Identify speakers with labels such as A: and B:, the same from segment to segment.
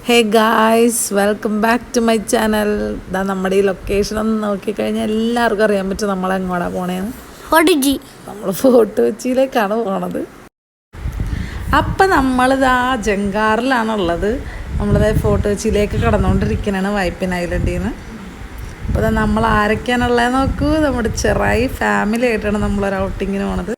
A: Hey guys, welcome back to my channel. ഇതാ നമ്മുടെ ഈ ലൊക്കേഷൻ ഒന്ന് നോക്കിക്കഴിഞ്ഞാൽ എല്ലാവർക്കും അറിയാൻ പറ്റും നമ്മളെങ്ങോട്ടാണ് പോണേന്ന്. നമ്മൾ ഫോർട്ട് കൊച്ചിയിലേക്കാണ് പോണത്. അപ്പം നമ്മളിതാ ജങ്കാറിലാണുള്ളത്. നമ്മളിതാ ഫോർട്ട് കൊച്ചിയിലേക്ക് കടന്നുകൊണ്ടിരിക്കുന്നതാണ് വൈപ്പിൻ ഐലൻഡിൽ നിന്ന്. അപ്പോൾ നമ്മൾ ആരൊക്കെയാണുള്ളത് നോക്കൂ. നമ്മുടെ ചെറായി ഫാമിലി ആയിട്ടാണ് നമ്മളൊരു ഔട്ടിങ്ങിന് പോണത്.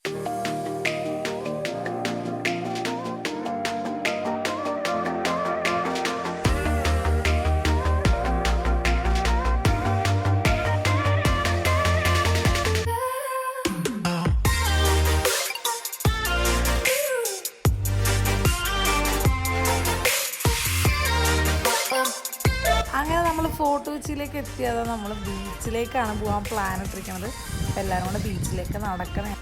A: അങ്ങനെ നമ്മൾ ഫോർട്ട് കൊച്ചിയിലേക്ക് എത്തിയത് നമ്മൾ ബീച്ചിലേക്കാണ് പോകാൻ പ്ലാൻ ഇട്ടിരിക്കുന്നത്. അപ്പോൾ എല്ലാവരും കൂടെ ബീച്ചിലേക്ക് നടക്കണേ.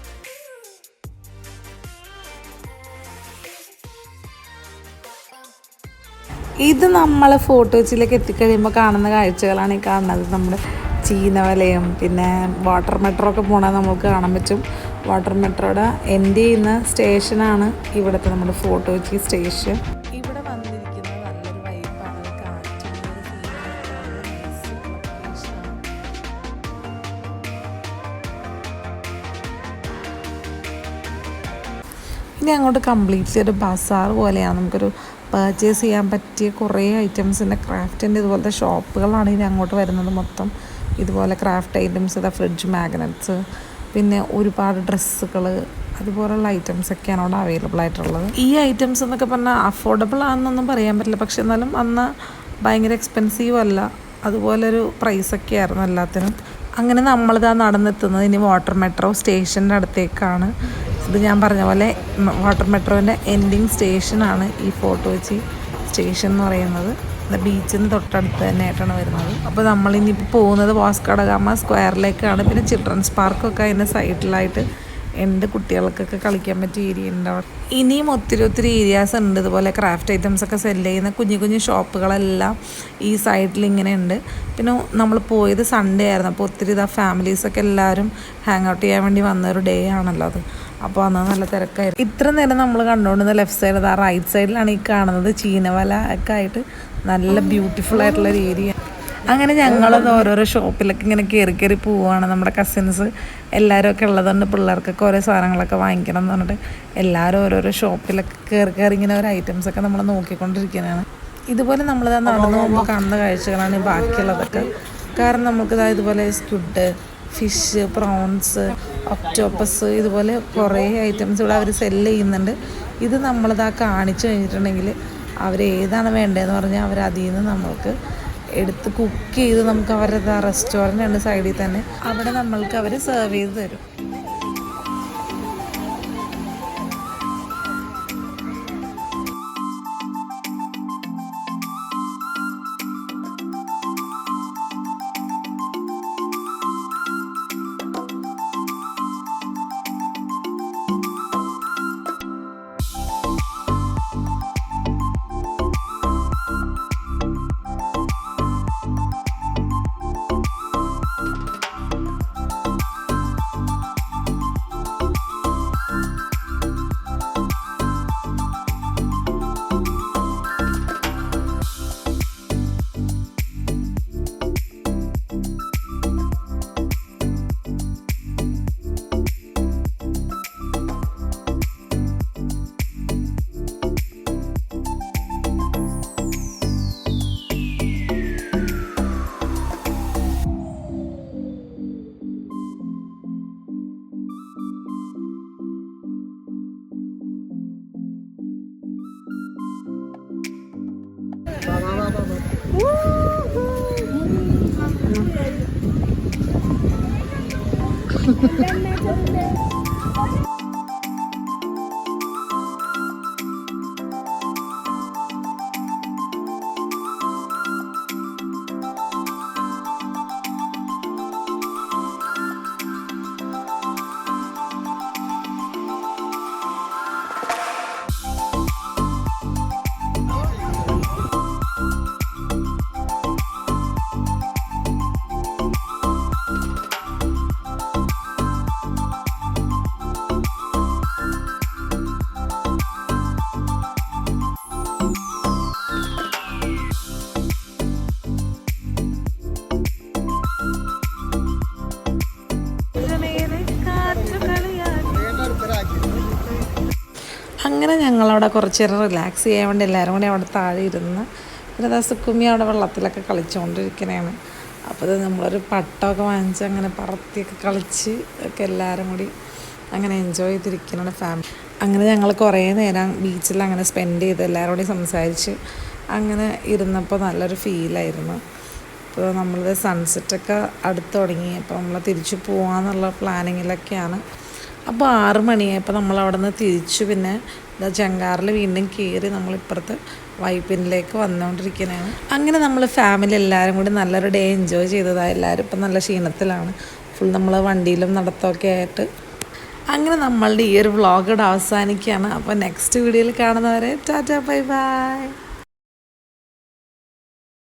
A: ഇത് നമ്മൾ ഫോർട്ട് കൊച്ചിയിലേക്ക് എത്തിക്കഴിയുമ്പോൾ കാണുന്ന കാഴ്ചകളാണ് ഈ കാണുന്നത്. നമ്മുടെ ചീനവലയും പിന്നെ വാട്ടർ മെട്രോ പോകണത് നമുക്ക് കാണാൻ പറ്റും. വാട്ടർ മെട്രോയുടെ എൻഡ് ചെയ്യുന്ന സ്റ്റേഷനാണ് ഇവിടുത്തെ നമ്മുടെ ഫോർട്ട് കൊച്ചി സ്റ്റേഷൻ. ഇനി അങ്ങോട്ട് കംപ്ലീറ്റ്ലി ഒരു ബസാർ പോലെയാണ്. നമുക്കൊരു പർച്ചേസ് ചെയ്യാൻ പറ്റിയ കുറേ ഐറ്റംസിൻ്റെ ക്രാഫ്റ്റിൻ്റെ ഇതുപോലത്തെ ഷോപ്പുകളാണ് ഇനി അങ്ങോട്ട് വരുന്നത്. മൊത്തം ഇതുപോലെ ക്രാഫ്റ്റ് ഐറ്റംസ്, ഫ്രിഡ്ജ് മാഗ്നറ്റ്സ്, പിന്നെ ഒരുപാട് ഡ്രസ്സുകൾ, അതുപോലുള്ള ഐറ്റംസൊക്കെയാണ് അവിടെ അവൈലബിൾ ആയിട്ടുള്ളത്. ഈ ഐറ്റംസ് എന്നൊക്കെ പറഞ്ഞാൽ അഫോർഡബിൾ ആണെന്നൊന്നും പറയാൻ പറ്റില്ല, പക്ഷെ എന്നാലും അന്ന് ഭയങ്കര എക്സ്പെൻസീവ് അല്ല, അതുപോലൊരു പ്രൈസൊക്കെ ആയിരുന്നു എല്ലാത്തിനും. അങ്ങനെ നമ്മളിതാ നടന്നെത്തുന്നത് ഇനി വാട്ടർ മെട്രോ സ്റ്റേഷൻ്റെ അടുത്തേക്കാണ്. ഇത് ഞാൻ പറഞ്ഞ പോലെ വാട്ടർ മെട്രോൻ്റെ എൻഡിങ് സ്റ്റേഷനാണ് ഈ ഫോർട്ട് കൊച്ചി സ്റ്റേഷൻ എന്ന് പറയുന്നത്. ബീച്ചിന് തൊട്ടടുത്ത് തന്നെ ആയിട്ടാണ് വരുന്നത്. അപ്പോൾ നമ്മളിനിപ്പോൾ പോകുന്നത് വാസ്കോ ഡ ഗാമ സ്ക്വയറിലേക്കാണ്. പിന്നെ ചിൽഡ്രൻസ് പാർക്കൊക്കെ അതിൻ്റെ സൈഡിലായിട്ട് ഉണ്ട്. കുട്ടികൾക്കൊക്കെ കളിക്കാൻ പറ്റിയ ഏരിയ ഉണ്ട് അവിടെ. ഇനിയും ഒത്തിരി ഏരിയാസ് ഉണ്ട് ഇതുപോലെ ക്രാഫ്റ്റ് ഐറ്റംസൊക്കെ സെല്ല് ചെയ്യുന്ന കുഞ്ഞു ഷോപ്പുകളെല്ലാം ഈ സൈഡിൽ ഇങ്ങനെ ഉണ്ട്. പിന്നെ നമ്മൾ പോയത് സൺഡേ ആയിരുന്നു. അപ്പോൾ ഒത്തിരി ഫാമിലീസൊക്കെ എല്ലാവരും ഹാങ് ഔട്ട് ചെയ്യാൻ വേണ്ടി വന്നൊരു ഡേ ആണല്ലോ അത്. അപ്പോൾ അന്ന് നല്ല തിരക്കായിരുന്നു. ഇത്ര നേരം നമ്മൾ കണ്ടുകൊണ്ടിരുന്ന ലെഫ്റ്റ് സൈഡ്, ആ റൈറ്റ് സൈഡിലാണ് ഈ കാണുന്നത് ചീനവല ഒക്കെ ആയിട്ട് നല്ല ബ്യൂട്ടിഫുൾ ആയിട്ടുള്ളൊരു ഏരിയ. അങ്ങനെ ഞങ്ങളത് ഓരോരോ ഷോപ്പിലൊക്കെ ഇങ്ങനെ കയറി പോവുകയാണ്. നമ്മുടെ കസിൻസ് എല്ലാവരും ഒക്കെ ഉള്ളതുകൊണ്ട് പിള്ളേർക്കൊക്കെ ഓരോ സാധനങ്ങളൊക്കെ വാങ്ങിക്കണം എന്ന് പറഞ്ഞിട്ട് എല്ലാവരും ഓരോരോ ഷോപ്പിലൊക്കെ കയറി ഇങ്ങനെ ഓരോ ഐറ്റംസൊക്കെ നമ്മൾ നോക്കിക്കൊണ്ടിരിക്കുന്നതാണ്. ഇതുപോലെ നമ്മളിതാ നടന്നു പോകുമ്പോൾ കാണുന്ന കാഴ്ചകളാണ് ബാക്കിയുള്ളതൊക്കെ. കാരണം നമുക്കിതാ ഇതുപോലെ സ്ക്വിഡ്, ഫിഷ്, പ്രോൺസ്, ഒക്ടോപ്പസ്, ഇതുപോലെ കുറേ ഐറ്റംസ് ഇവിടെ അവർ സെല്ല് ചെയ്യുന്നുണ്ട്. ഇത് നമ്മളിതാ കാണിച്ചു കഴിഞ്ഞിട്ടുണ്ടെങ്കിൽ അവർ ഏതാണ് വേണ്ടതെന്ന് പറഞ്ഞാൽ അവർ അതിൽ നിന്ന് നമ്മൾക്ക് എടുത്ത് കുക്ക് ചെയ്ത് നമുക്ക് അവരുടെ റെസ്റ്റോറൻ്റ് ഉണ്ട് സൈഡിൽ തന്നെ, അവിടെ നമ്മൾക്ക് അവർ സെർവ് ചെയ്ത് തരും. അങ്ങനെ ഞങ്ങളവിടെ കുറച്ച് നേരം റിലാക്സ് ചെയ്യാൻ വേണ്ടി എല്ലാവരും കൂടി അവിടെ താഴെ ഇരുന്ന് പിന്നെ സുക്കുമ്മി അവിടെ വെള്ളത്തിലൊക്കെ കളിച്ചുകൊണ്ടിരിക്കണതാണ്. അപ്പോൾ അത് നമ്മളൊരു പട്ടമൊക്കെ വാങ്ങിച്ച് അങ്ങനെ പറത്തിയൊക്കെ കളിച്ച് ഒക്കെ എല്ലാവരും കൂടി അങ്ങനെ എൻജോയ് ചെയ്തിരിക്കുന്നതാണ് ഫാമിലി. അങ്ങനെ ഞങ്ങൾ കുറേ നേരം ബീച്ചിൽ അങ്ങനെ സ്പെൻഡ് ചെയ്ത് എല്ലാവരും കൂടി സംസാരിച്ച് അങ്ങനെ ഇരുന്നപ്പോൾ നല്ലൊരു ഫീലായിരുന്നു. ഇപ്പോൾ നമ്മളത് സൺസെറ്റൊക്കെ അടുത്ത് തുടങ്ങി. അപ്പോൾ നമ്മൾ തിരിച്ചു പോകാമെന്നുള്ള പ്ലാനിങ്ങിലൊക്കെയാണ്. അപ്പോൾ 6 മണിയായപ്പോൾ നമ്മൾ അവിടെ നിന്ന് തിരിച്ചു പിന്നെ ജങ്കാറിൽ വീണ്ടും കയറി നമ്മളിപ്പുറത്ത് വൈപ്പിനിലേക്ക് വന്നുകൊണ്ടിരിക്കുന്നതാണ്. അങ്ങനെ നമ്മൾ ഫാമിലി എല്ലാവരും കൂടി നല്ലൊരു ഡേ എൻജോയ് ചെയ്തതാണ്. എല്ലാവരും ഇപ്പം നല്ല ക്ഷീണത്തിലാണ്. ഫുൾ നമ്മൾ വണ്ടിയിലും നടത്തമൊക്കെ ആയിട്ട് അങ്ങനെ നമ്മളുടെ ഈ ഒരു വ്ളോഗ് ഇവിടെ അവസാനിക്കുകയാണ്. അപ്പോൾ നെക്സ്റ്റ് വീഡിയോയിൽ കാണുന്നവരെ ടാറ്റാ ബൈ ബൈ.